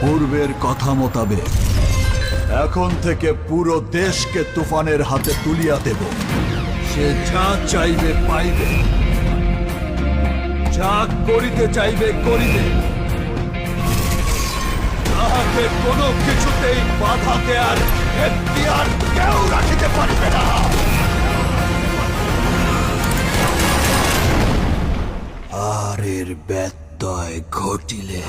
পূর্বের কথা মোতাবেক এখন থেকে পুরো দেশকে তুফানের হাতে তুলিয়া দেব। সে যা চাইবে পাইবে, যা করিতে চাইবে করিবে। তাহাকে কোনো কিছুতেই বাধাতে আর এখতিয়ার কেউ রাখিতে পারিবে না। আর এর ব্যত্যয় ঘটিলে